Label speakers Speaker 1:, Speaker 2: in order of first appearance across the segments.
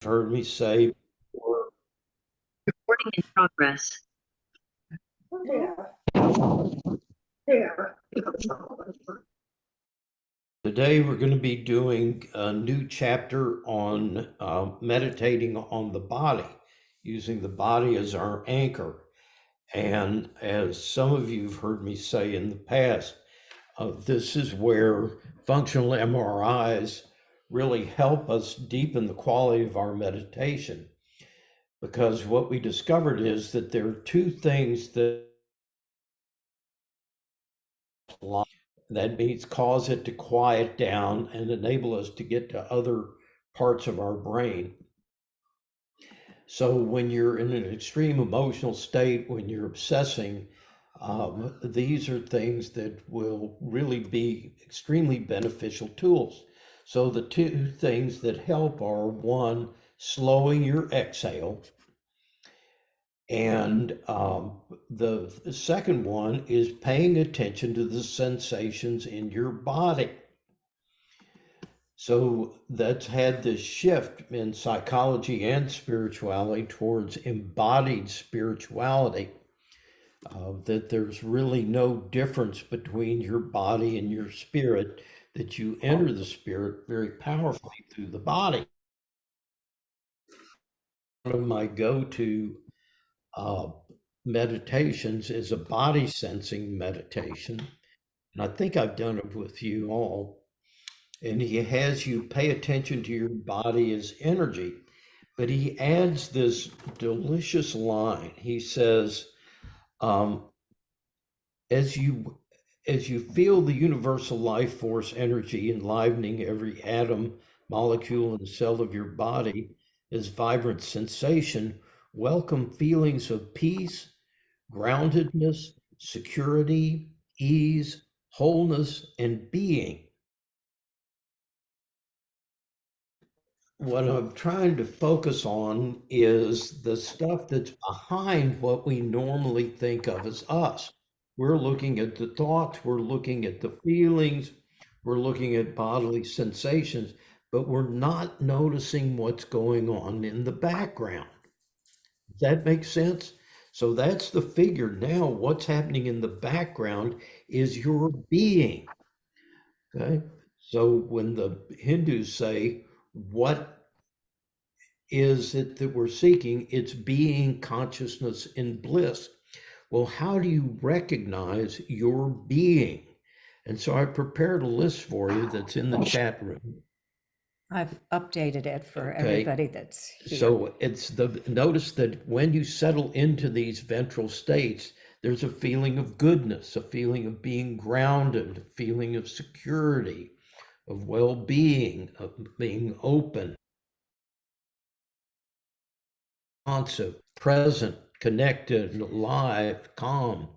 Speaker 1: Heard me say before.
Speaker 2: Recording in progress.
Speaker 1: Today we're going to be doing a new chapter on meditating on the body, using the body as our anchor. And as some of you have heard me say in the past, this is where functional MRIs really help us deepen the quality of our meditation. Because what we discovered is that there are two things that means cause it to quiet down and enable us to get to other parts of our brain. So when you're in an extreme emotional state, when you're obsessing, these are things that will really be extremely beneficial tools. So the two things that help are, one, slowing your exhale. And the second one is paying attention to the sensations in your body. So that's had this shift in psychology and spirituality towards embodied spirituality, that there's really no difference between your body and your spirit, that you enter the spirit very powerfully through the body. One of my go-to meditations is a body sensing meditation. And I think I've done it with you all. And he has you pay attention to your body as energy. But he adds this delicious line. He says, um, as you feel the universal life force energy enlivening every atom, molecule, and cell of your body as vibrant sensation, welcome feelings of peace, groundedness, security, ease, wholeness, and being. What I'm trying to focus on is the stuff that's behind what we normally think of as us. We're looking at the thoughts, we're looking at the feelings, we're looking at bodily sensations, but we're not noticing what's going on in the background. Does that make sense? So that's the figure. Now, what's happening in the background is your being. Okay. So when the Hindus say, what is it that we're seeking? It's being, consciousness, and bliss. Well, how do you recognize your being? And so I prepared a list for you that's in the chat room.
Speaker 3: I've updated it for
Speaker 1: Okay.
Speaker 3: everybody that's here.
Speaker 1: So notice that when you settle into these ventral states, there's a feeling of goodness, a feeling of being grounded, a feeling of security, of well-being, of being open, responsive, present, connected, alive, calm,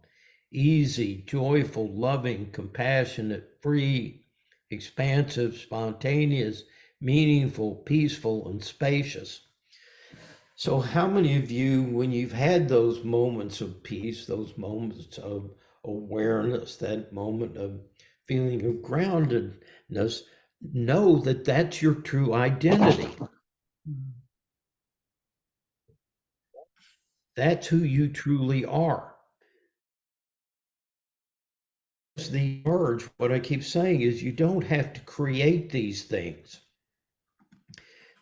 Speaker 1: easy, joyful, loving, compassionate, free, expansive, spontaneous, meaningful, peaceful, and spacious. So how many of you, when you've had those moments of peace, those moments of awareness, that moment of feeling of groundedness, know that that's your true identity? That's who you truly are. The urge, what I keep saying is you don't have to create these things.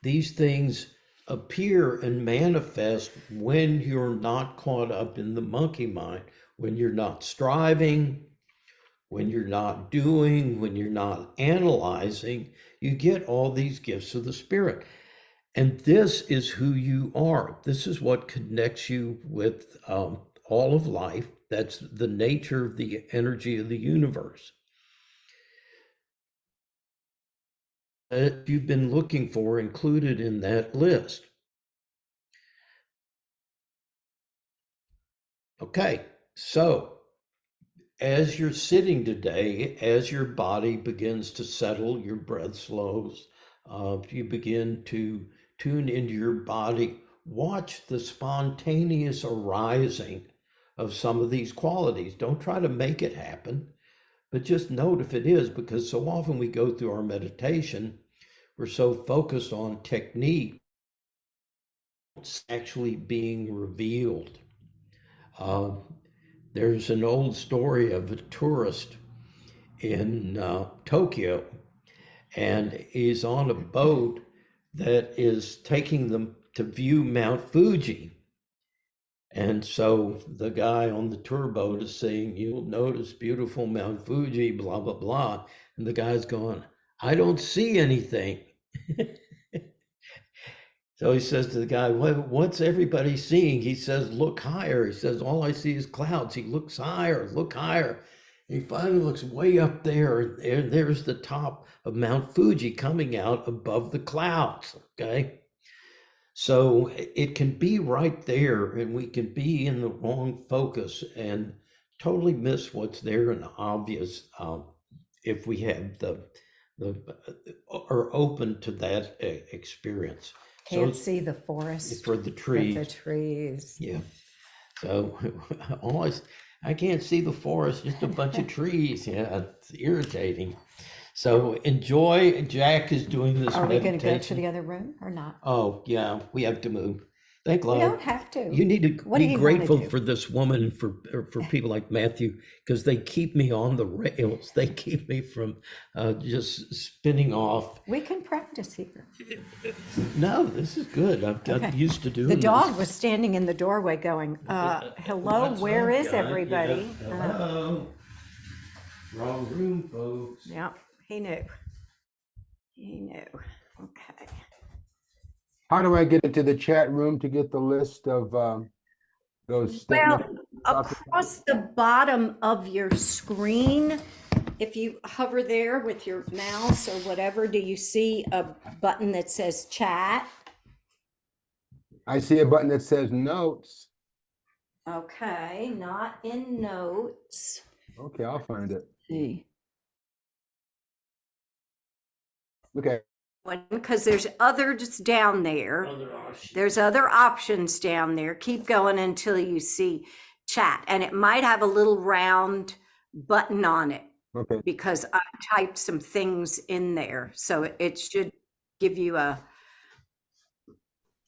Speaker 1: These things appear and manifest when you're not caught up in the monkey mind, when you're not striving, when you're not doing, when you're not analyzing. You get all these gifts of the spirit. And this is who you are. This is what connects you with all of life. That's the nature of the energy of the universe. That you've been looking for included in that list. Okay, so as you're sitting today, as your body begins to settle, your breath slows, you begin to tune into your body. Watch the spontaneous arising of some of these qualities. Don't try to make it happen, but just note if it is, because so often we go through our meditation, we're so focused on technique what's actually being revealed. There's an old story of a tourist in Tokyo, and he's on a boat that is taking them to view Mount Fuji. And so the guy on the tour boat is saying, "You'll notice beautiful Mount Fuji, blah, blah, blah." And the guy's going, "I don't see anything." So he says to the guy, "What's everybody seeing?" He says, "Look higher." He says, "All I see is clouds." He looks higher, look higher. And he finally looks way up there, and there's the top of Mount Fuji coming out above the clouds. Okay. So it can be right there, and we can be in the wrong focus and totally miss what's there and obvious if we have the are open to that experience.
Speaker 3: Can't see the forest
Speaker 1: for the
Speaker 3: for the
Speaker 1: trees.
Speaker 3: trees.
Speaker 1: Yeah. So I can't see the forest, just a bunch of trees. Yeah, it's irritating. So enjoy. Jack is doing this
Speaker 3: Are we going to go to
Speaker 1: meditation.
Speaker 3: the other room or not?
Speaker 1: Oh, yeah, we have to move. Thank
Speaker 3: We
Speaker 1: God.
Speaker 3: don't have to.
Speaker 1: You need to
Speaker 3: What do
Speaker 1: be
Speaker 3: you wanna
Speaker 1: grateful
Speaker 3: do?
Speaker 1: for this woman and for people like Matthew, because they keep me on the rails. They keep me from just spinning off.
Speaker 3: We can practice here.
Speaker 1: No, this is good. I'm
Speaker 3: Okay.
Speaker 1: used to doing
Speaker 3: The
Speaker 1: this.
Speaker 3: dog was standing in the doorway going, hello,
Speaker 1: What's
Speaker 3: where
Speaker 1: up,
Speaker 3: is
Speaker 1: guy?
Speaker 3: everybody?
Speaker 1: Yeah. Hello. Wrong room, folks.
Speaker 3: Yeah, he knew. He knew. Okay.
Speaker 4: How do I get into the chat room to get the list of those statements?
Speaker 3: Well, across the bottom of your screen, if you hover there with your mouse or whatever, do you see a button that says chat?
Speaker 4: I see a button that says notes.
Speaker 3: Okay, not in notes.
Speaker 4: Okay, I'll find it.
Speaker 3: See.
Speaker 4: Okay.
Speaker 3: Because there's others down there. There's other options down there. Keep going until you see chat. And it might have a little round button on it
Speaker 4: Okay.
Speaker 3: because I typed some things in there. So it should give you a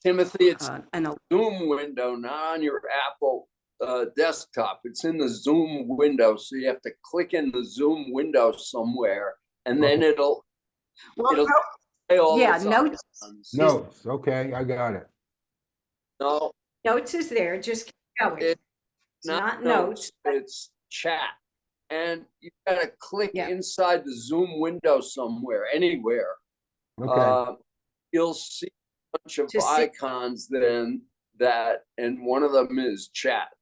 Speaker 5: Timothy, it's
Speaker 3: an
Speaker 5: Zoom window, not on your Apple desktop. It's in the Zoom window. So you have to click in the Zoom window somewhere, and then
Speaker 4: Okay.
Speaker 5: it'll
Speaker 3: well,
Speaker 5: say all
Speaker 3: yeah,
Speaker 5: those
Speaker 3: notes.
Speaker 5: icons.
Speaker 4: Notes. Okay, I got it.
Speaker 5: No,
Speaker 3: Notes is there. Just keep going.
Speaker 5: It's
Speaker 3: It's not notes.
Speaker 5: It's chat. And you gotta click
Speaker 3: Yeah.
Speaker 5: inside the Zoom window somewhere, anywhere.
Speaker 4: Okay.
Speaker 5: You'll see a bunch of
Speaker 3: To see-
Speaker 5: icons then and one of them is chat.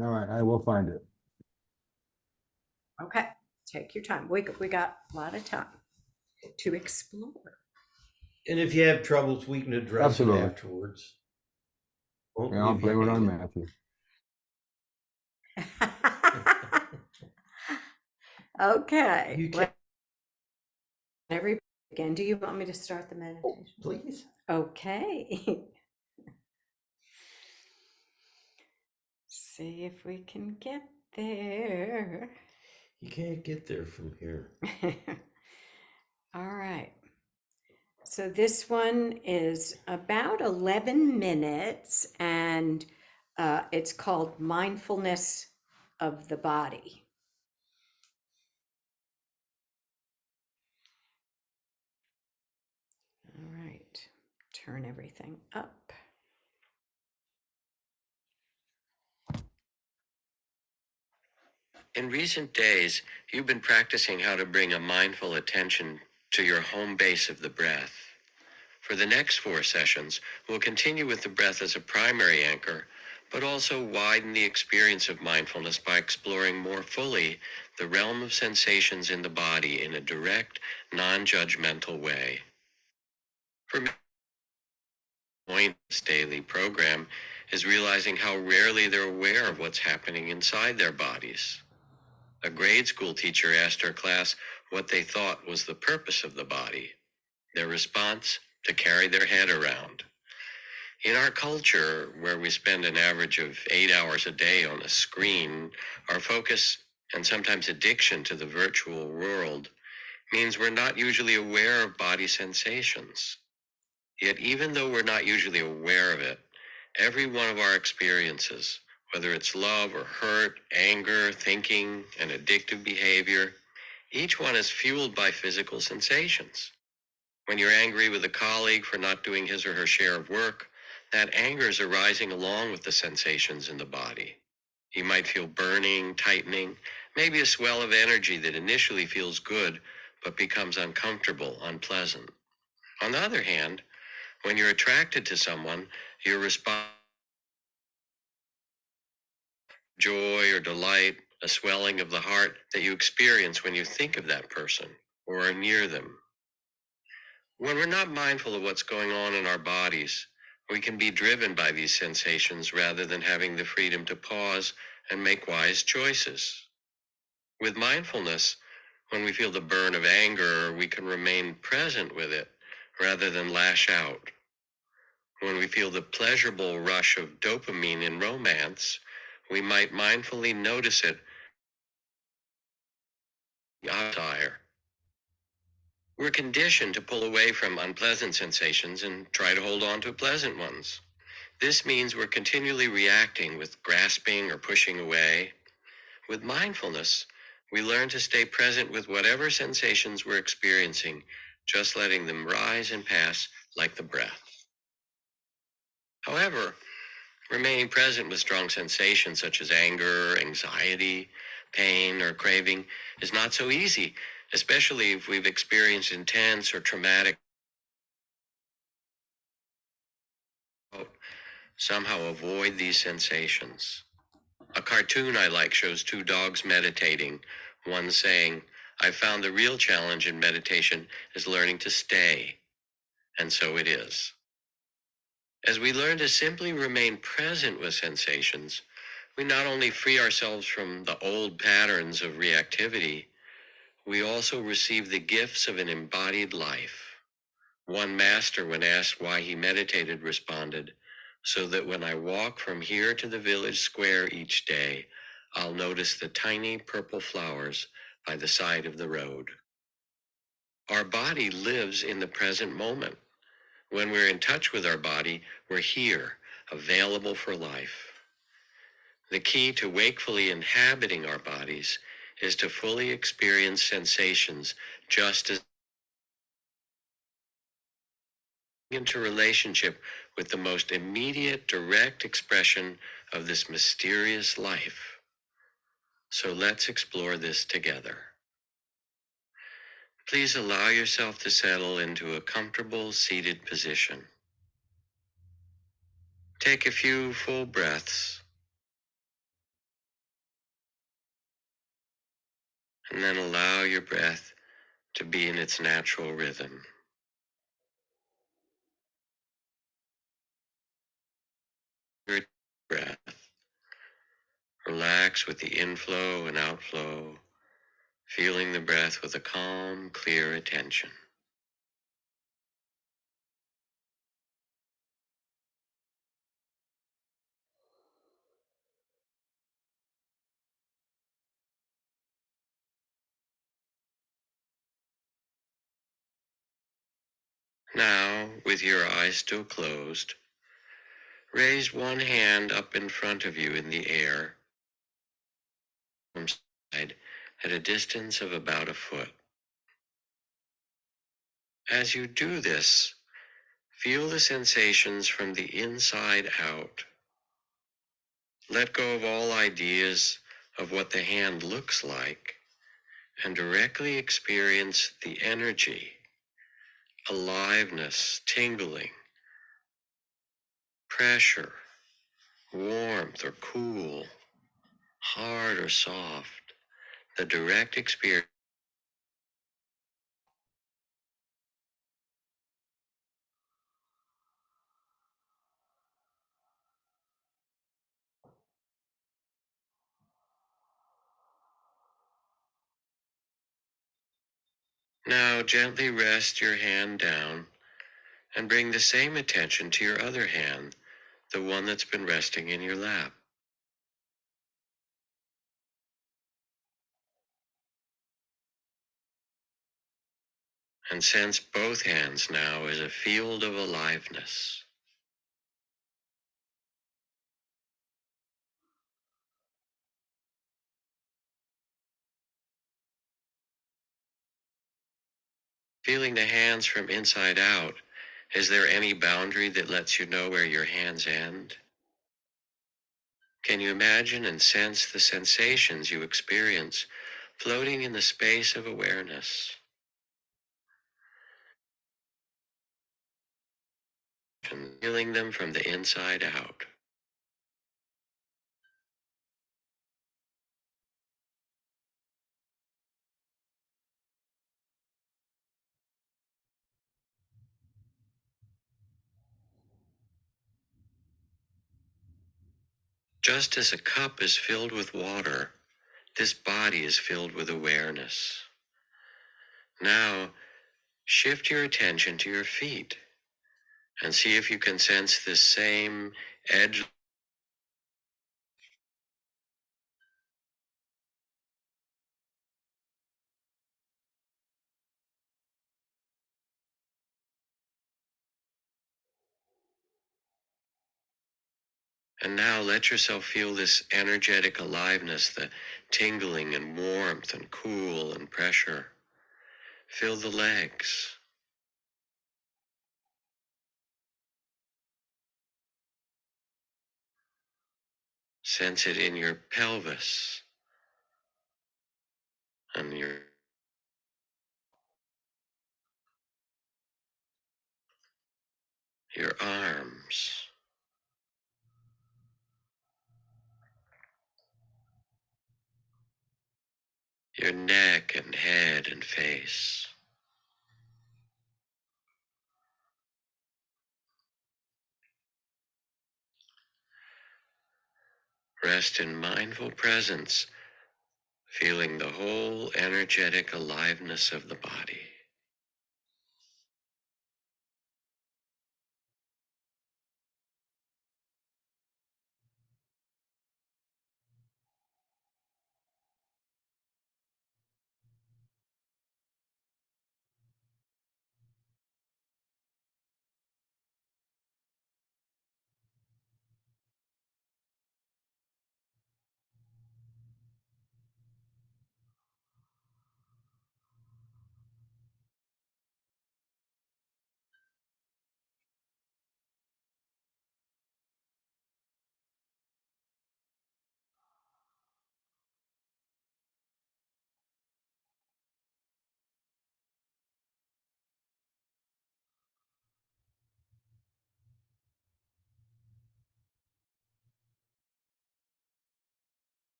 Speaker 4: All right, I will find it.
Speaker 3: Okay, take your time. We got a lot of time to explore.
Speaker 1: And if you have troubles, we can address
Speaker 4: Absolutely.
Speaker 1: it afterwards. Won't
Speaker 4: Yeah, I'll
Speaker 1: leave you
Speaker 4: blame it on
Speaker 1: hanging.
Speaker 4: Matthew.
Speaker 3: Okay.
Speaker 1: You can,
Speaker 3: Every again, do you want me to start the meditation?
Speaker 1: please.
Speaker 3: Okay. See if we can get there.
Speaker 1: You can't get there from here.
Speaker 3: All right. So this one is about 11 minutes and it's called Mindfulness of the Body. All right, turn everything up.
Speaker 6: In recent days, you've been practicing how to bring a mindful attention to your home base of the breath. For the next 4 sessions, we'll continue with the breath as a primary anchor, but also widen the experience of mindfulness by exploring more fully the realm of sensations in the body in a direct, non-judgmental way. For me, the point of this daily program is realizing how rarely they're aware of what's happening inside their bodies. A grade school teacher asked her class what they thought was the purpose of the body. Their response, to carry their head around. In our culture, where we spend an average of 8 hours a day on a screen, our focus and sometimes addiction to the virtual world means we're not usually aware of body sensations. Yet even though we're not usually aware of it, Every one of our experiences, whether it's love or hurt, anger, thinking, and addictive behavior, each one is fueled by physical sensations. When you're angry with a colleague for not doing his or her share of work, that anger is arising along with the sensations in the body. You might feel burning, tightening, maybe a swell of energy that initially feels good but becomes uncomfortable, unpleasant. On the other hand, when you're attracted to someone, your response joy or delight, a swelling of the heart that you experience when you think of that person or are near them. When we're not mindful of what's going on in our bodies, we can be driven by these sensations rather than having the freedom to pause and make wise choices. With mindfulness, when we feel the burn of anger, we can remain present with it rather than lash out. When we feel the pleasurable rush of dopamine in romance, we might mindfully notice it, desire. We're conditioned to pull away from unpleasant sensations and try to hold on to pleasant ones. This means we're continually reacting with grasping or pushing away. With mindfulness, we learn to stay present with whatever sensations we're experiencing, just letting them rise and pass like the breath. However, remaining present with strong sensations such as anger, anxiety, pain, or craving is not so easy, especially if we've experienced intense or traumatic. Somehow avoid these sensations. A cartoon I like shows two dogs meditating, one saying, "I found the real challenge in meditation is learning to stay." And so it is. As we learn to simply remain present with sensations, we not only free ourselves from the old patterns of reactivity, we also receive the gifts of an embodied life. One master, when asked why he meditated, responded, "So that when I walk from here to the village square each day, I'll notice the tiny purple flowers by the side of the road." Our body lives in the present moment. When we're in touch with our body, we're here, available for life. The key to wakefully inhabiting our bodies is to fully experience sensations just as into relationship with the most immediate, direct expression of this mysterious life. So let's explore this together. Please allow yourself to settle into a comfortable seated position. Take a few full breaths, and then allow your breath to be in its natural rhythm. Your breath. Relax with the inflow and outflow, feeling the breath with a calm, clear attention. Now, with your eyes still closed, raise one hand up in front of you in the air, from side at a distance of about a foot. As you do this, feel the sensations from the inside out. Let go of all ideas of what the hand looks like and directly experience the energy, aliveness, tingling, pressure, warmth or cool, hard or soft, the direct experience. Now gently rest your hand down and bring the same attention to your other hand, the one that's been resting in your lap. And sense both hands now as a field of aliveness. Feeling the hands from inside out, is there any boundary that lets you know where your hands end? Can you imagine and sense the sensations you experience floating in the space of awareness? And feeling them from the inside out. Just as a cup is filled with water, this body is filled with awareness. Now, shift your attention to your feet and see if you can sense this same edge. And now let yourself feel this energetic aliveness, the tingling and warmth and cool and pressure. Feel the legs. Sense it in your pelvis and your arms, your neck and head and face. Rest in mindful presence, feeling the whole energetic aliveness of the body.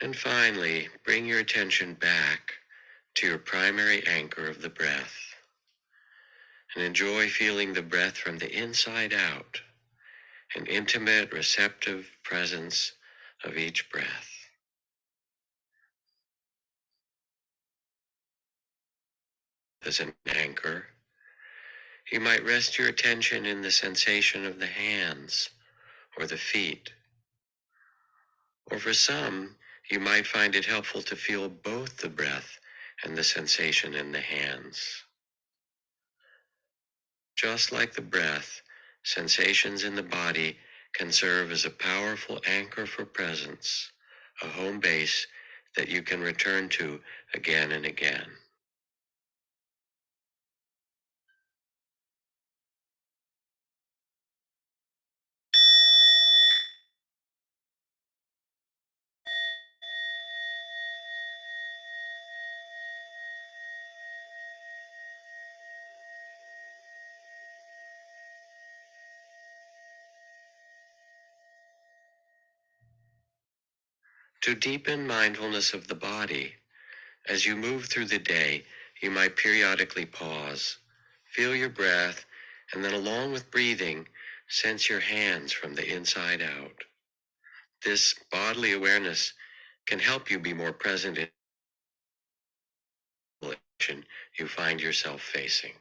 Speaker 6: And finally, bring your attention back to your primary anchor of the breath and enjoy feeling the breath from the inside out, an intimate, receptive presence of each breath. As an anchor, you might rest your attention in the sensation of the hands or the feet. Or for some, you might find it helpful to feel both the breath and the sensation in the hands. Just like the breath, sensations in the body can serve as a powerful anchor for presence, a home base that you can return to again and again. To deepen mindfulness of the body, as you move through the day, you might periodically pause, feel your breath, and then along with breathing, sense your hands from the inside out. This bodily awareness can help you be more present in the situation you find yourself facing.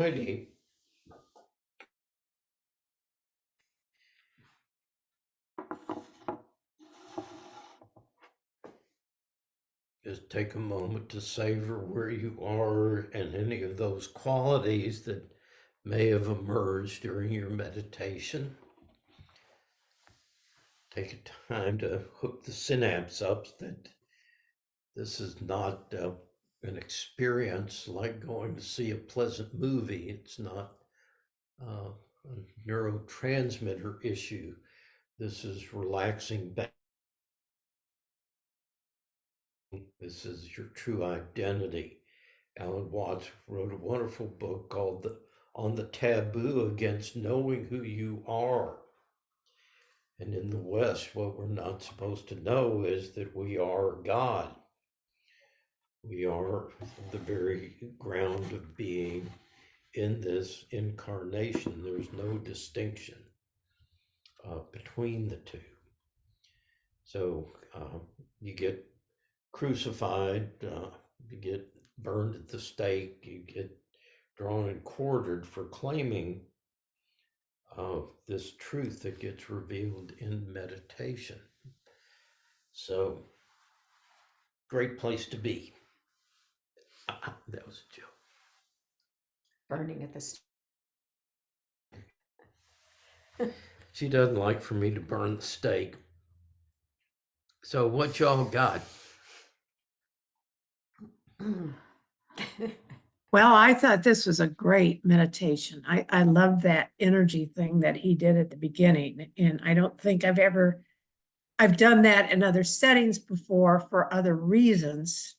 Speaker 1: righty. Just take a moment to savor where you are and any of those qualities that may have emerged during your meditation. Take a time to hook the synapse up that this is not an experience like going to see a pleasant movie. It's not a neurotransmitter issue. This is relaxing back. This is your true identity. Alan Watts wrote a wonderful book called On the Taboo Against Knowing Who You Are. And in the West, what we're not supposed to know is that we are God. We are the very ground of being in this incarnation. There's no distinction between the two. So you get crucified, you get burned at the stake, you get drawn and quartered for claiming this truth that gets revealed in meditation. So, great place to be. That was a joke.
Speaker 3: Burning at the stake.
Speaker 1: She doesn't like for me to burn the steak. So what y'all got?
Speaker 7: Well, I thought this was a great meditation. I love that energy thing that he did at the beginning. And I don't think I've done that in other settings before for other reasons,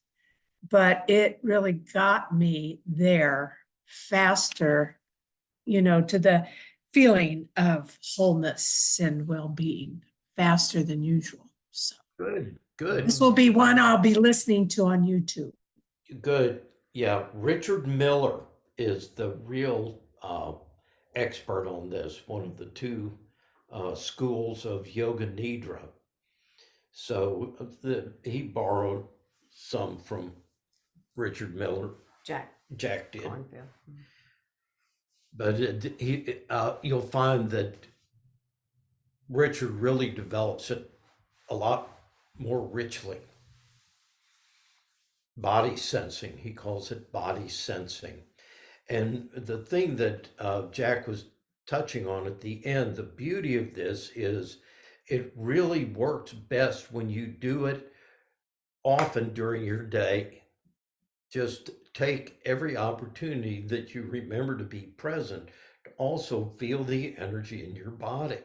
Speaker 7: but it really got me there faster, to the feeling of wholeness and well-being faster than usual. So
Speaker 1: Good.
Speaker 7: this will be one I'll be listening to on YouTube.
Speaker 1: Good. Yeah, Richard Miller is the real expert on this, one of the two schools of Yoga Nidra. So he borrowed some from Richard Miller. Jack did.
Speaker 3: Kornfield.
Speaker 1: But you'll find that Richard really develops it a lot more richly. Body sensing, he calls it body sensing. And the thing that Jack was touching on at the end, the beauty of this is it really works best when you do it often during your day. Just take every opportunity that you remember to be present to also feel the energy in your body.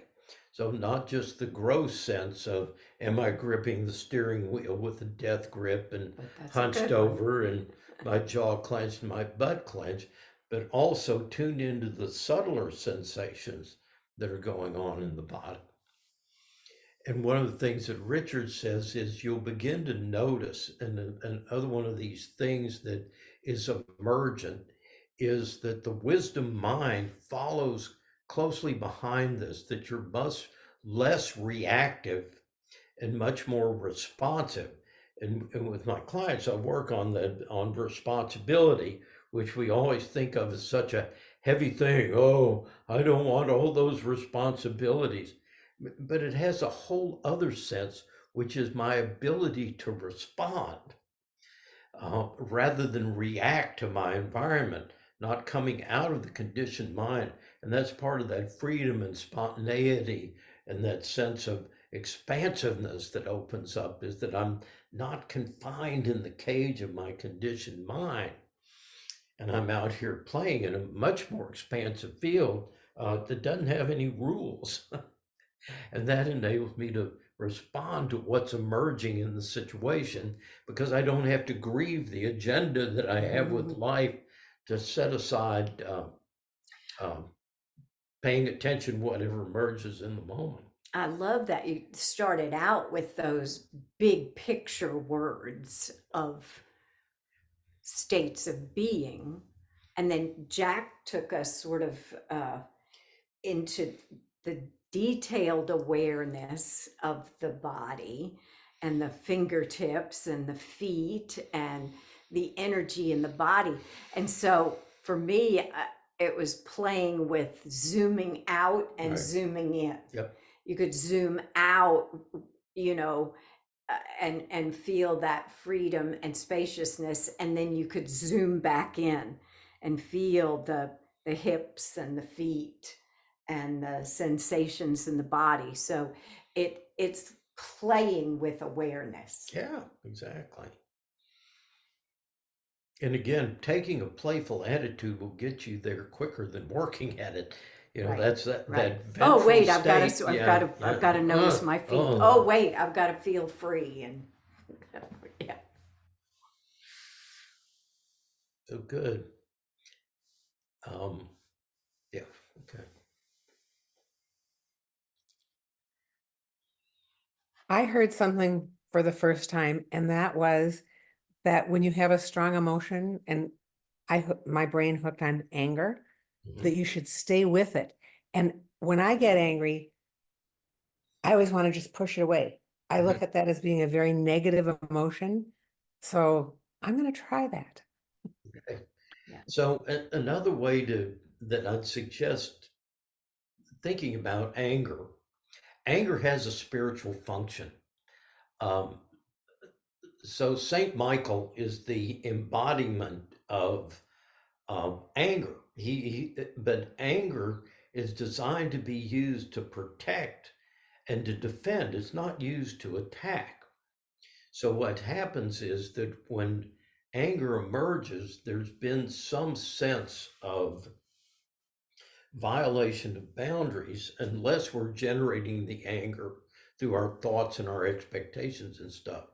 Speaker 1: So not just the gross sense of, am I gripping the steering wheel with a death grip and hunched over and my jaw clenched and my butt clenched, but also tuned into the subtler sensations that are going on in the body. And one of the things that Richard says is you'll begin to notice, and another one of these things that is emergent is that the wisdom mind follows closely behind this, that you're much less reactive and much more responsive. And with my clients, I work on responsibility, which we always think of as such a heavy thing. Oh, I don't want all those responsibilities. But it has a whole other sense, which is my ability to respond rather than react to my environment, not coming out of the conditioned mind. And that's part of that freedom and spontaneity and that sense of expansiveness that opens up, is that I'm not confined in the cage of my conditioned mind. And I'm out here playing in a much more expansive field that doesn't have any rules. And that enables me to respond to what's emerging in the situation, because I don't have to grieve the agenda that I have with life to set aside paying attention to whatever emerges in the moment.
Speaker 3: I love that you started out with those big picture words of states of being. And then Jack took us sort of into the detailed awareness of the body and the fingertips and the feet and the energy in the body. And so for me, it was playing with zooming out and
Speaker 1: Right.
Speaker 3: zooming in.
Speaker 1: Yep.
Speaker 3: You could zoom out, you know, and feel that freedom and spaciousness, and then you could zoom back in and feel the hips and the feet and the sensations in the body. So it's playing with awareness.
Speaker 1: Yeah, exactly. And again, taking a playful attitude will get you there quicker than working at it. You know,
Speaker 3: Right,
Speaker 1: that's that
Speaker 3: right.
Speaker 1: ventral
Speaker 3: Oh wait, I've got to,
Speaker 1: state.
Speaker 3: I've
Speaker 1: Yeah,
Speaker 3: got to,
Speaker 1: yeah.
Speaker 3: I've got to notice my feet. Oh wait, I've got to feel free, and yeah.
Speaker 1: So good. Yeah, okay.
Speaker 8: I heard something for the first time, and that was that when you have a strong emotion, and my brain hooked on anger,
Speaker 1: Mhm.
Speaker 8: that you should stay with it. And when I get angry, I always want to just push it away. I look at that as being a very negative emotion. So I'm going to try that.
Speaker 1: Okay.
Speaker 3: Yeah.
Speaker 1: So another way that I'd suggest thinking about anger has a spiritual function. Um, so Saint Michael is the embodiment of anger. But anger is designed to be used to protect and to defend. It's not used to attack. So what happens is that when anger emerges, there's been some sense of violation of boundaries unless we're generating the anger through our thoughts and our expectations and stuff.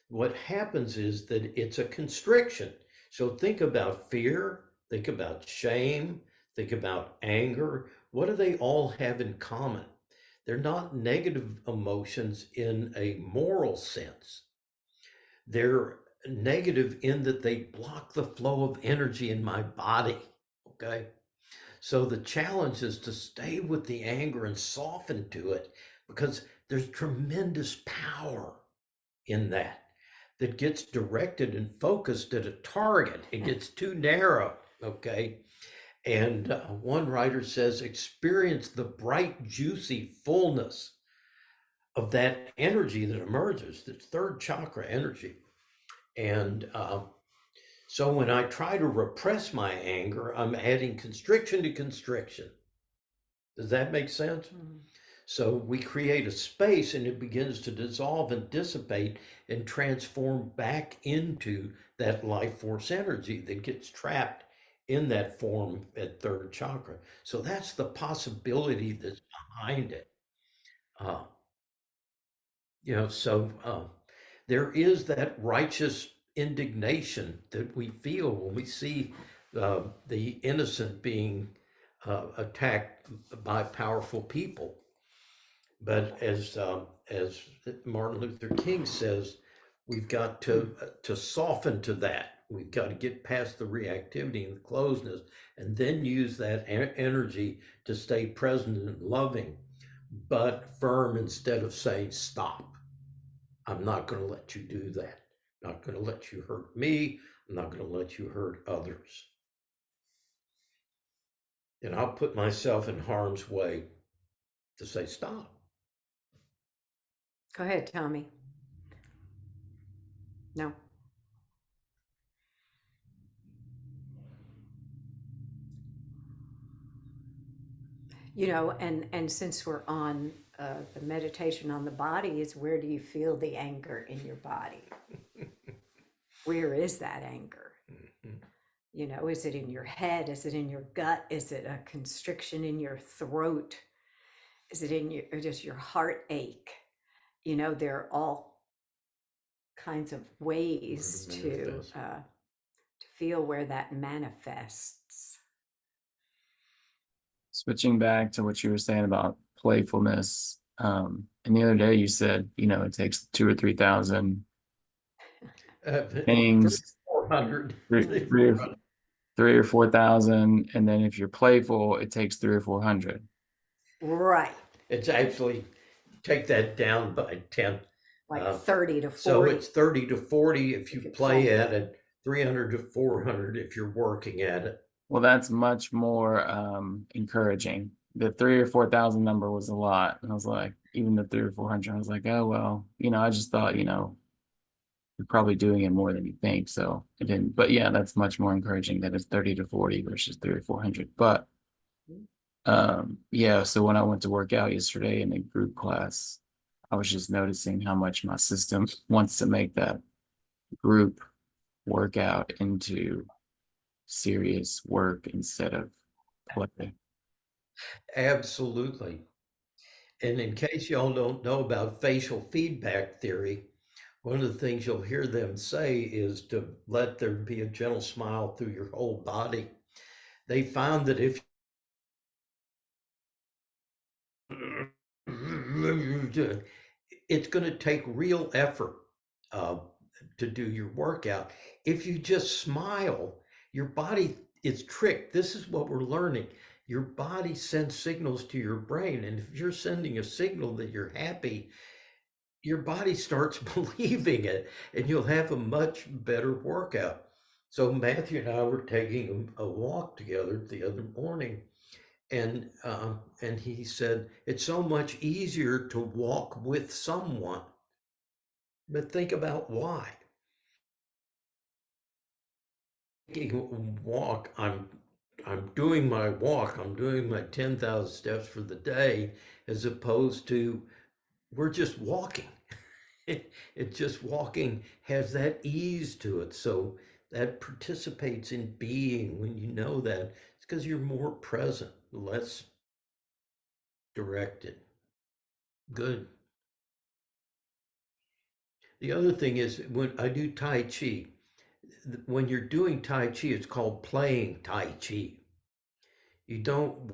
Speaker 1: What happens is that it's a constriction. So think about fear, think about shame, think about anger. What do they all have in common? They're not negative emotions in a moral sense. They're negative in that they block the flow of energy in my body. Okay. So the challenge is to stay with the anger and soften to it, because there's tremendous power in that gets directed and focused at a target. It gets too narrow. Okay. And one writer says, experience the bright, juicy fullness of that energy that emerges, the third chakra energy. And so when I try to repress my anger, I'm adding constriction to constriction. Does that make sense?
Speaker 3: Mm.
Speaker 1: So we create a space and it begins to dissolve and dissipate and transform back into that life force energy that gets trapped in that form at third chakra. So that's the possibility that's behind it. There is that righteous indignation that we feel when we see the innocent being attacked by powerful people. But as Martin Luther King says, we've got to soften to that. We've got to get past the reactivity and the closeness, and then use that energy to stay present and loving, but firm instead of saying stop. I'm not going to let you do that. I'm not going to let you hurt me. I'm not going to let you hurt others. And I'll put myself in harm's way to say stop.
Speaker 3: Go ahead, Tommy. No. You know, and since we're on the meditation on the body, is where do you feel the anger in your body? Where is that anger? You know, is it in your head? Is it in your gut? Is it a constriction in your throat? Is it in your, or just your heartache? You know, there are all kinds of ways to feel where that manifests.
Speaker 9: Switching back to what you were saying about playfulness, and the other day you said, it takes 2,000 or 3,000 things,
Speaker 1: 400.
Speaker 9: three or 4,000, and then if you're playful, it takes 300 or 400.
Speaker 3: Right.
Speaker 1: It's actually, take that down by 10.
Speaker 3: Like 30 to 40.
Speaker 1: So it's 30 to 40 if you
Speaker 3: you
Speaker 1: play
Speaker 3: play.
Speaker 1: at it, 300 to 400 if you're working at it.
Speaker 9: Well, that's much more encouraging. The 3 or 4,000 number was a lot. And I was like, even the 3 or 400, I was like, oh well, I just thought, you're probably doing it more than you think. So it didn't, but yeah, that's much more encouraging that it's 30 to 40 versus 3 or 400. But yeah, so when I went to work out yesterday in a group class, I was just noticing how much my system wants to make that group workout into serious work instead of play.
Speaker 1: Absolutely. And in case y'all don't know about facial feedback theory, one of the things you'll hear them say is to let there be a gentle smile through your whole body. They found that if it's going to take real effort uh, to do your workout. If you just smile, your body is tricked. This is what we're learning. Your body sends signals to your brain. And if you're sending a signal that you're happy, your body starts believing it and you'll have a much better workout. So Matthew and I were taking a walk together the other morning, and he said it's so much easier to walk with someone. But think about why. Taking a walk, I'm doing my walk, I'm doing my 10,000 steps for the day, as opposed to we're just walking. It just walking has that ease to it. So that participates in being. When you know that, it's because you're more present, less directed. Good. The other thing is when I do Tai Chi, when you're doing Tai Chi, it's called playing Tai Chi. You don't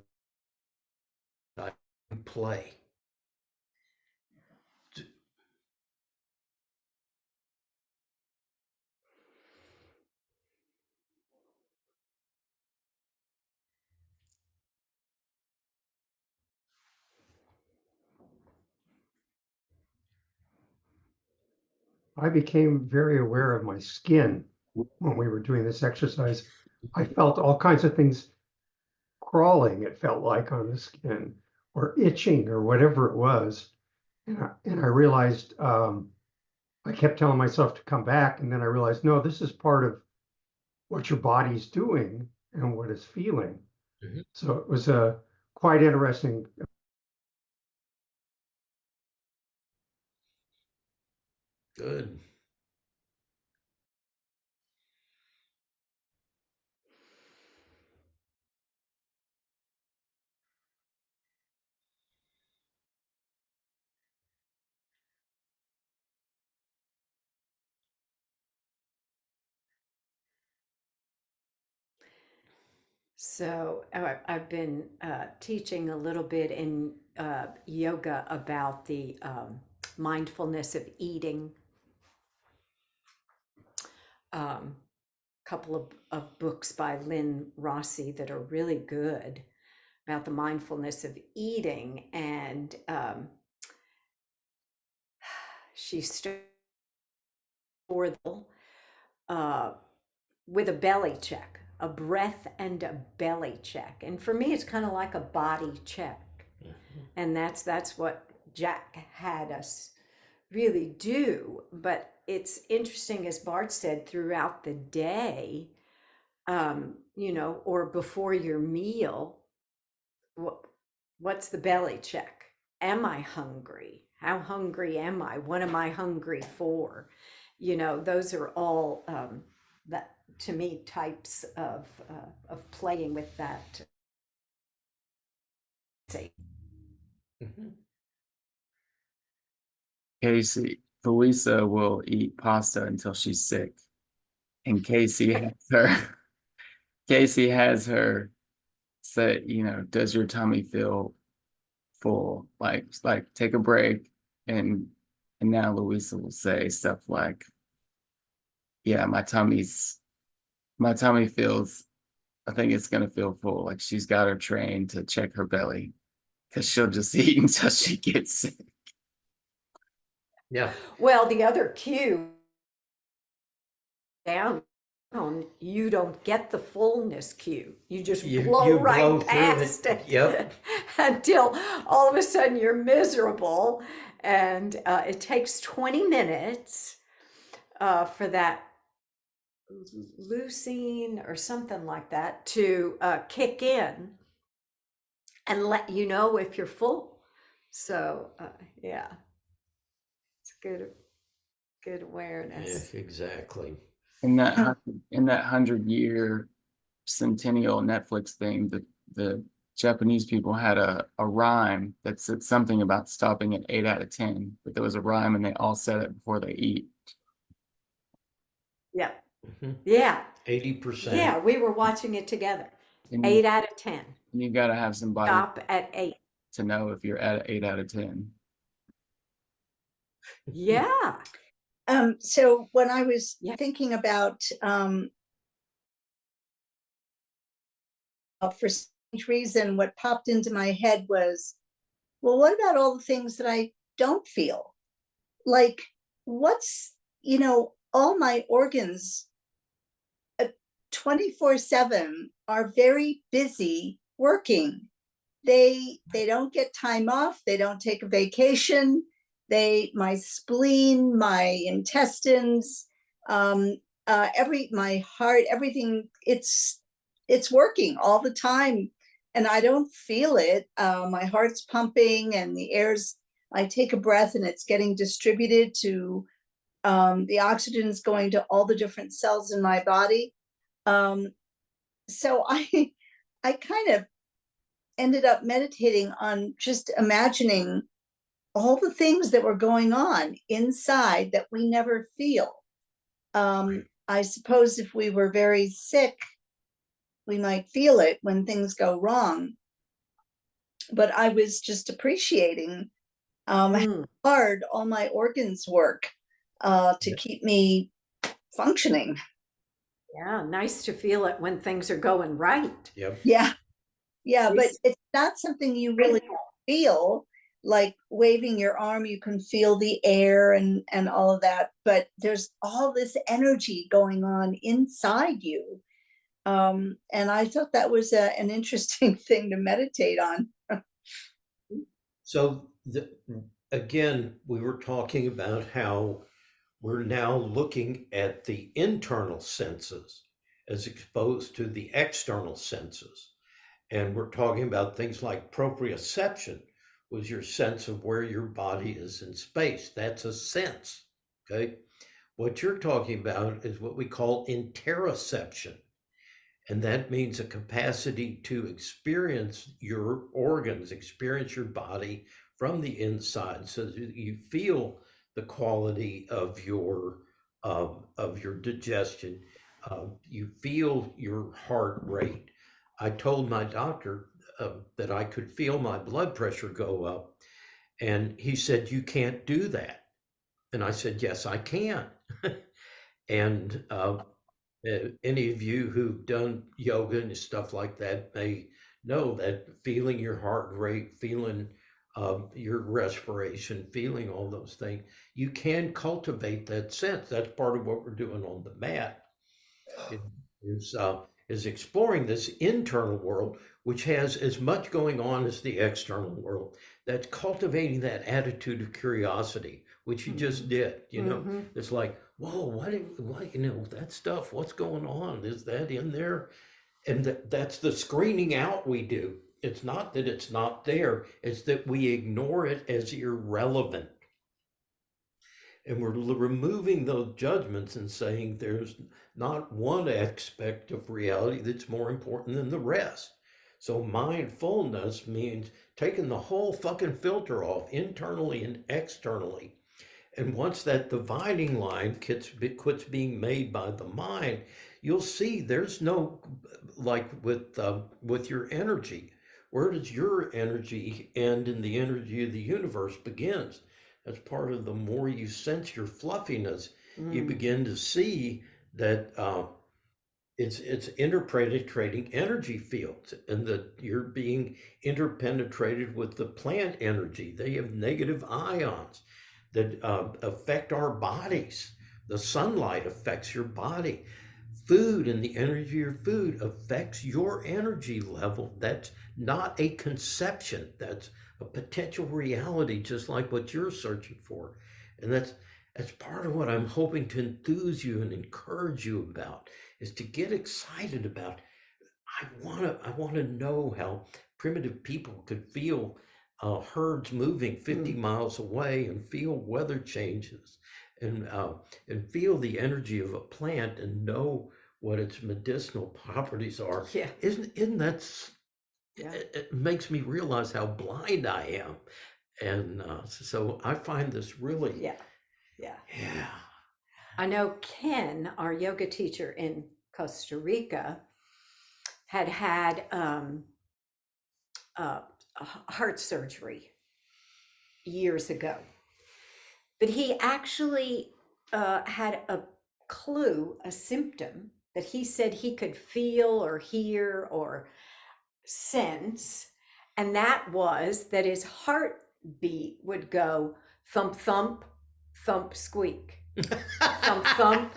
Speaker 1: play.
Speaker 10: I became very aware of my skin when we were doing this exercise. I felt all kinds of things crawling, it felt like, on the skin, or itching, or whatever it was. And I realized I kept telling myself to come back, and then I realized, no, this is part of what your body's doing and what it's feeling.
Speaker 1: Mhm.
Speaker 10: So it was a quite interesting.
Speaker 1: Good.
Speaker 3: So I've been teaching a little bit in yoga about the mindfulness of eating. Couple of books by Lynn Rossi that are really good about the mindfulness of eating. And she started with a belly check, a breath and a belly check. And for me, it's kind of like a body check. And that's what Jack had us really do. But it's interesting, as Bart said, throughout the day, or before your meal, what's the belly check? Am I hungry? How hungry am I? What am I hungry for? Those are all that, to me, types of playing with that.
Speaker 9: Felisa will eat pasta until she's sick. And Casey has her say, does your tummy feel full? Like take a break. And now Louisa will say stuff like, yeah, my tummy feels, I think it's gonna feel full. Like she's got her trained to check her belly because she'll just eat until she gets sick.
Speaker 1: Yeah.
Speaker 3: Well, the other cue down you don't get the fullness cue. You just
Speaker 1: You
Speaker 3: blow right
Speaker 1: blow through it.
Speaker 3: past it.
Speaker 1: Yep.
Speaker 3: Until all of a sudden you're miserable. And it takes 20 minutes for that leucine or something like that to kick in and let you know if you're full. So yeah, it's good awareness.
Speaker 1: Yeah, exactly.
Speaker 9: In that 100-year centennial Netflix thing, the Japanese people had a rhyme that said something about stopping at 8 out of 10, but there was a rhyme and they all said it before they eat.
Speaker 3: Yeah.
Speaker 1: Mhm.
Speaker 3: Yeah.
Speaker 1: 80%.
Speaker 3: Yeah, we were watching it together.
Speaker 9: And
Speaker 3: 8 out of 10.
Speaker 9: you got to have somebody
Speaker 3: Stop at 8.
Speaker 9: to know if you're at 8 out of 10.
Speaker 3: Yeah.
Speaker 11: So when I was
Speaker 3: Yeah.
Speaker 11: thinking about for some reason, what popped into my head was, well, what about all the things that I don't feel? Like, what's, all my organs 24/7 are very busy working. They don't get time off. They don't take a vacation. My spleen, my intestines, my heart, everything, it's working all the time, and I don't feel it. My heart's pumping, and I take a breath, and it's getting distributed to, the oxygen is going to all the different cells in my body. So I kind of ended up meditating on just imagining all the things that were going on inside that we never feel. I suppose if we were very sick, we might feel it when things go wrong. But I was just appreciating how hard all my organs work to keep me functioning.
Speaker 3: Yeah, nice to feel it when things are going right.
Speaker 1: Yep.
Speaker 11: Yeah, but it's not something you really feel, like waving your arm, you can feel the air and all of that, but there's all this energy going on inside you. And I thought that was an interesting thing to meditate on.
Speaker 1: So again, we were talking about how we're now looking at the internal senses as opposed to the external senses. And we're talking about things like proprioception was your sense of where your body is in space. That's a sense, okay? What you're talking about is what we call interoception. And that means a capacity to experience your organs, experience your body from the inside, so that you feel the quality of your digestion. You feel your heart rate. I told my doctor that I could feel my blood pressure go up, and he said, "You can't do that." And I said, "Yes, I can." And any of you who've done yoga and stuff like that may know that feeling your heart rate, feeling your respiration, feeling all those things, you can cultivate that sense. That's part of what we're doing on the mat. Is exploring this internal world, which has as much going on as the external world. That's cultivating that attitude of curiosity, which you just did. It's like, whoa, what, that stuff, what's going on? Is that in there? And that's the screening out we do. It's not that it's not there, it's that we ignore it as irrelevant. And we're removing those judgments and saying there's not one aspect of reality that's more important than the rest. So mindfulness means taking the whole fucking filter off, internally and externally. And once that dividing line quits being made by the mind, you'll see there's no, like with your energy, where does your energy end and the energy of the universe begins? As part of the more you sense your fluffiness, you begin to see that it's interpenetrating energy fields, and that you're being interpenetrated with the plant energy. They have negative ions that affect our bodies. The sunlight affects your body. food and the energy of your food affects your energy level. That's not a conception. That's a potential reality, just like what you're searching for. And that's part of what I'm hoping to enthuse you and encourage you about, is to get excited about. I want to know how primitive people could feel herds moving 50 miles away and feel weather changes and feel the energy of a plant and know what its medicinal properties are.
Speaker 3: Yeah.
Speaker 1: Isn't that
Speaker 3: Yeah.
Speaker 1: it makes me realize how blind I am. And so I find this really,
Speaker 3: Yeah. Yeah.
Speaker 1: yeah.
Speaker 3: I know Ken, our yoga teacher in Costa Rica, had heart surgery years ago, but he actually had a clue, a symptom that he said he could feel or hear or sense, and that was that his heartbeat would go thump thump thump squeak, thump thump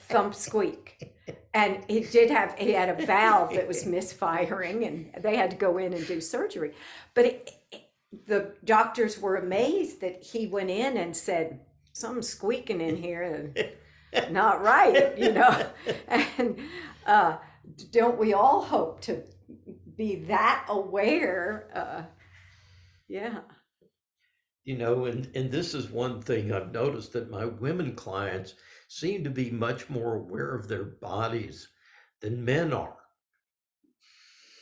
Speaker 3: thump squeak. And he had a valve that was misfiring, and they had to go in and do surgery. But the doctors were amazed that he went in and said, something's squeaking in here and not right, And don't we all hope to be that aware? Yeah.
Speaker 1: And this is one thing I've noticed, that my women clients seem to be much more aware of their bodies than men are.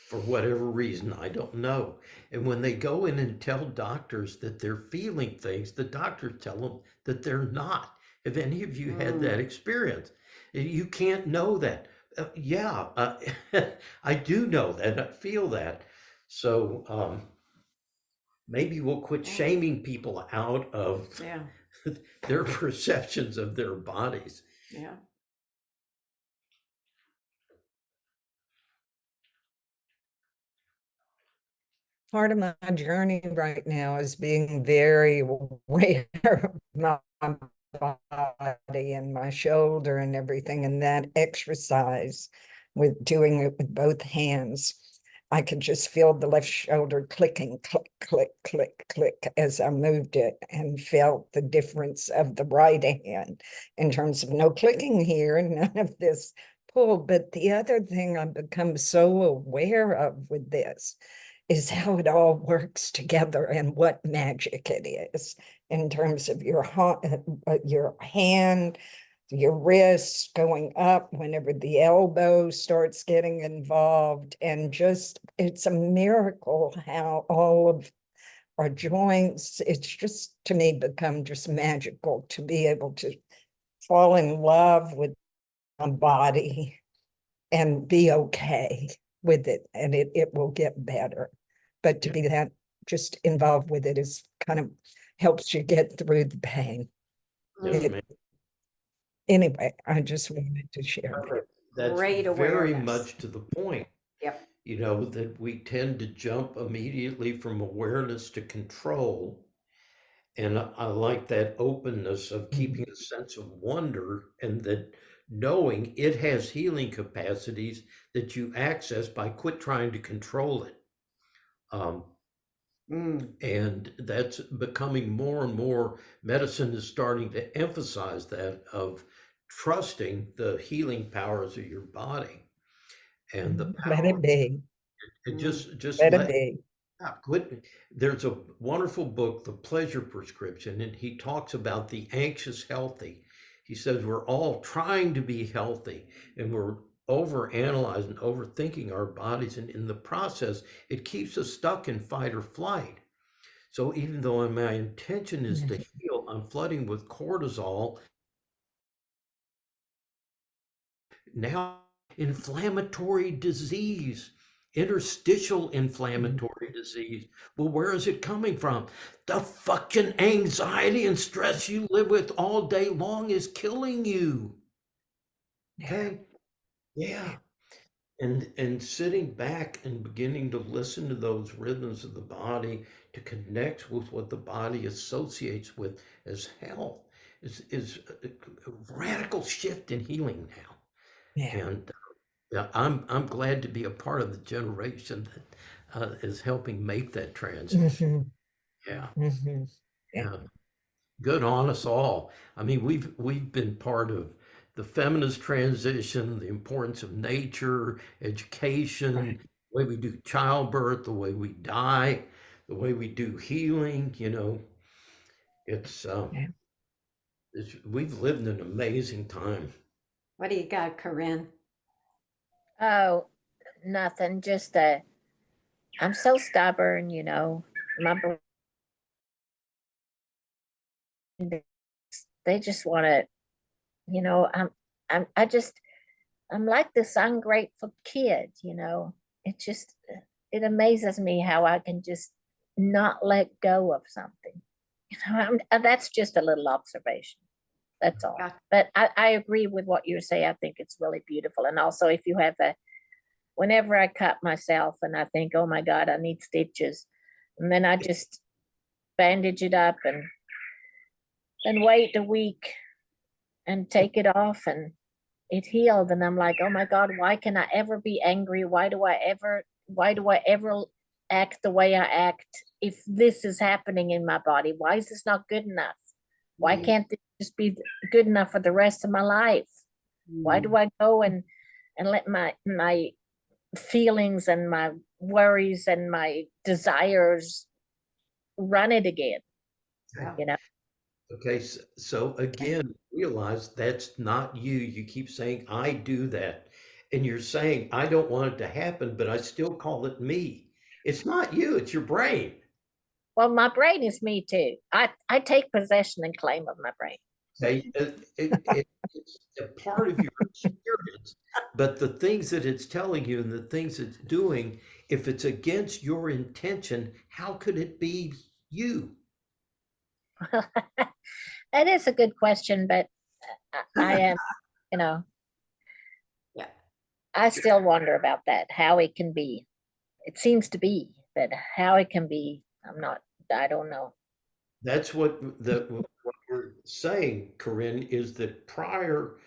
Speaker 1: For whatever reason, I don't know. And when they go in and tell doctors that they're feeling things, the doctors tell them that they're not. Have any of you had that experience? You can't know that. I do know that. I feel that. So maybe we'll quit shaming people out of
Speaker 3: Yeah.
Speaker 1: their perceptions of their bodies.
Speaker 3: Yeah.
Speaker 12: Part of my journey right now is being very aware of my body and my shoulder and everything, and that exercise with doing it with both hands. I could just feel the left shoulder clicking, click, click, click, click as I moved it, and felt the difference of the right hand in terms of no clicking here and none of this pull. But the other thing I've become so aware of with this is how it all works together and what magic it is in terms of your hand, your wrists going up whenever the elbow starts getting involved. And just, it's a miracle how all of our joints, it's just, to me, become just magical to be able to fall in love with my body and be okay with it, and it will get better. But to be that just involved with it is kind of helps you get through the pain. Anyway, I just wanted to share that.
Speaker 1: That's
Speaker 3: Great
Speaker 1: very
Speaker 3: awareness.
Speaker 1: much to the point.
Speaker 3: Yep.
Speaker 1: That we tend to jump immediately from awareness to control. And I like that openness of keeping a sense of wonder, and that knowing it has healing capacities that you access by quit trying to control it. And that's becoming more and more, medicine is starting to emphasize that, of trusting the healing powers of your body and the power.
Speaker 12: Let it be.
Speaker 1: Just
Speaker 12: Let it be.
Speaker 1: Quit. There's a wonderful book, The Pleasure Prescription, and he talks about the anxious healthy. He says we're all trying to be healthy, and we're overanalyzing, overthinking our bodies, and in the process, it keeps us stuck in fight or flight. So even though my intention is to heal, I'm flooding with cortisol. Now, inflammatory disease, interstitial inflammatory disease. Well, where is it coming from? The fucking anxiety and stress you live with all day long is killing you. Okay? Yeah. And sitting back and beginning to listen to those rhythms of the body, to connect with what the body associates with as health, is a radical shift in healing now.
Speaker 12: Yeah.
Speaker 1: And yeah, I'm glad to be a part of the generation that is helping make that transition. Yeah,
Speaker 12: Mhm. Yeah.
Speaker 1: yeah. Good on us all. I mean, we've been part of the feminist transition, the importance of nature, education, the way we do childbirth, the way we die, the way we do healing. You know, it's,
Speaker 12: Yeah.
Speaker 1: we've lived an amazing time.
Speaker 3: What do you got, Corinne?
Speaker 13: Oh, nothing. Just I'm so stubborn, you know. My brain, they just want to, you know. I'm like this ungrateful kid, you know. It just, it amazes me how I can just not let go of something. You know, that's just a little observation. That's all.
Speaker 3: Got-
Speaker 13: But I agree with what you say. I think it's really beautiful. And also, if you have whenever I cut myself and I think, oh my God, I need stitches, and then I just bandage it up and then wait a week and take it off and it healed. And I'm like, oh my God, why can I ever be angry? Why do I ever act the way I act if this is happening in my body? Why is this not good enough? Why can't this just be good enough for the rest of my life? Why do I go and let my feelings and my worries and my desires run it again?
Speaker 3: Yeah.
Speaker 13: You know,
Speaker 1: Okay, so again, realize that's not you. You keep saying, I do that. And you're saying, I don't want it to happen, but I still call it me. It's not you, it's your brain.
Speaker 13: well, my brain is me too. I take possession and claim of my brain.
Speaker 1: Okay, it's a part of your experience, but the things that it's telling you and the things it's doing, if it's against your intention, how could it be you?
Speaker 13: That is a good question, but I am, you know,
Speaker 3: Yeah.
Speaker 13: I still wonder about that, how it can be. It seems to be, but how it can be, I don't know.
Speaker 1: That's what what we're saying, Corinne, is that prior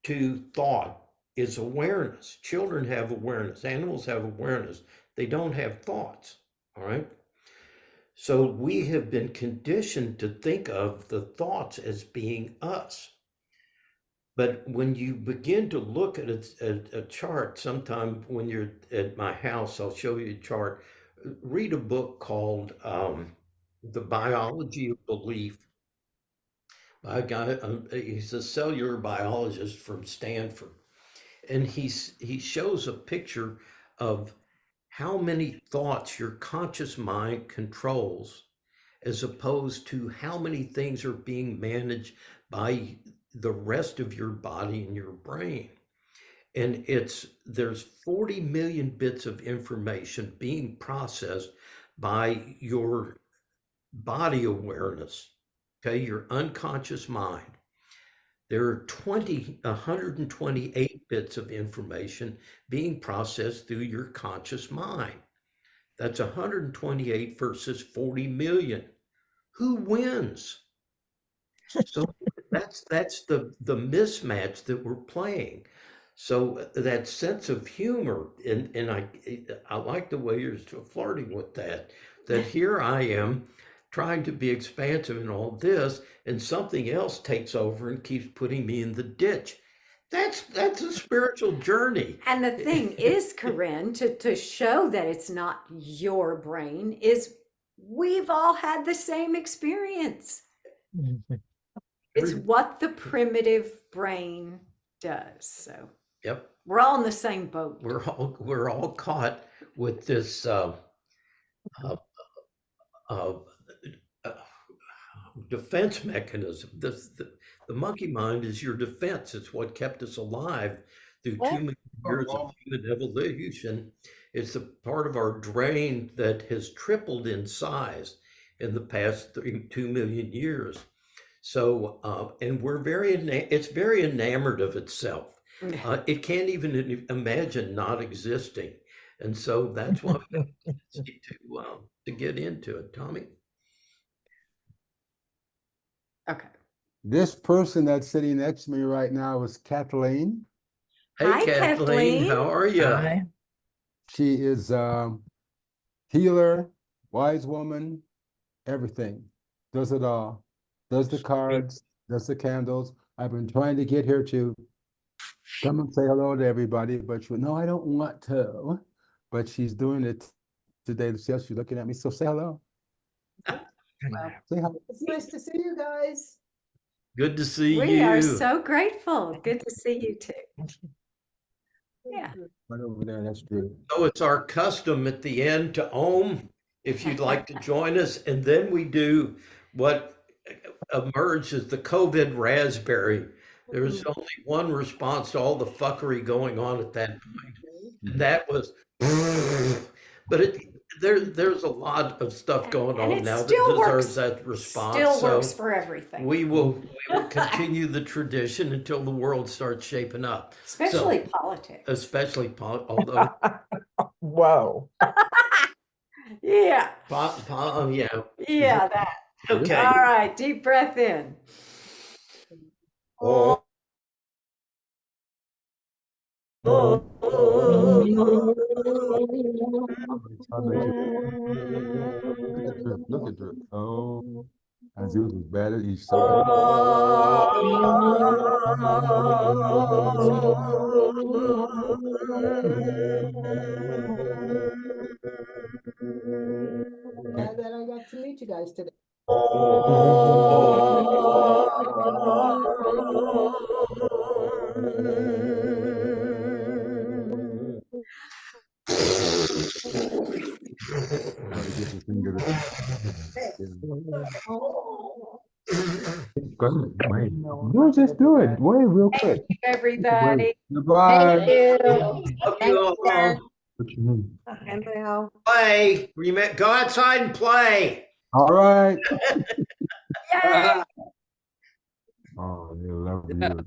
Speaker 1: to thought is awareness. Children have awareness, animals have awareness. They don't have thoughts. All right. So we have been conditioned to think of the thoughts as being us. But when you begin to look at a chart, sometime when you're at my house, I'll show you a chart. Read a book called The Biology of Belief by a guy, he's a cellular biologist from Stanford. And he shows a picture of how many thoughts your conscious mind controls as opposed to how many things are being managed by the rest of your body and your brain. And there's 40 million bits of information being processed by your body awareness, okay, your unconscious mind. There are 128 bits of information being processed through your conscious mind. That's 128 versus 40 million. Who wins? So that's the mismatch that we're playing. So that sense of humor, and I like the way you're flirting with that. That here I am trying to be expansive in all this, and something else takes over and keeps putting me in the ditch. That's a spiritual journey.
Speaker 3: And the thing is, Corinne, to show that it's not your brain, is we've all had the same experience. It's what the primitive brain does. So
Speaker 1: Yep,
Speaker 3: we're all in the same boat.
Speaker 1: we're all caught with this uh, uh, defense mechanism. The monkey mind is your defense. It's what kept us alive through 2 million years of human evolution. It's a part of our brain that has tripled in size in the past 2 million years. So, and it's very enamored of itself. It can't even imagine not existing. And so that's why we have a tendency to get into it. Tommy?
Speaker 3: Okay.
Speaker 4: This person that's sitting next to me right now is Kathleen.
Speaker 1: Hey,
Speaker 3: Hi,
Speaker 1: Kathleen, how are you?
Speaker 9: Hi.
Speaker 4: She is healer, wise woman, everything. Does it all. Does the cards, does the candles. I've been trying to get her to come and say hello to everybody, but she, no, I don't want to. But she's doing it today. She's looking at me. So say hello. Say hello.
Speaker 12: It's nice to see you guys.
Speaker 1: Good to see
Speaker 3: We
Speaker 1: you.
Speaker 3: are so grateful. Good to see you too. Yeah.
Speaker 4: Right over there. That's true.
Speaker 1: So it's our custom at the end to Om, if you'd like to join us. And then we do what emerged as the COVID raspberry. There was only one response to all the fuckery going on at that point. And that was, but there's a lot of stuff going
Speaker 3: And
Speaker 1: on
Speaker 3: it
Speaker 1: now that
Speaker 3: still
Speaker 1: deserves
Speaker 3: works-
Speaker 1: that response.
Speaker 3: Still works
Speaker 1: So
Speaker 3: for everything.
Speaker 1: we will continue the tradition until the world starts shaping up.
Speaker 3: Especially politics.
Speaker 1: Especially, although,
Speaker 12: Whoa.
Speaker 3: Yeah.
Speaker 1: yeah.
Speaker 3: Yeah, that.
Speaker 1: Okay.
Speaker 3: All right, deep breath in.
Speaker 1: Oh.
Speaker 4: Look at Drew. Oh, as usual, better each side.
Speaker 12: Glad that I got to meet you guys today.
Speaker 4: We'll just do it. Wait, real quick.
Speaker 3: Everybody.
Speaker 4: Goodbye.
Speaker 1: Love you all.
Speaker 4: What you mean?
Speaker 8: And now.
Speaker 1: Play. Go outside and play.
Speaker 4: All right.
Speaker 3: Yay!
Speaker 4: Oh, they love you.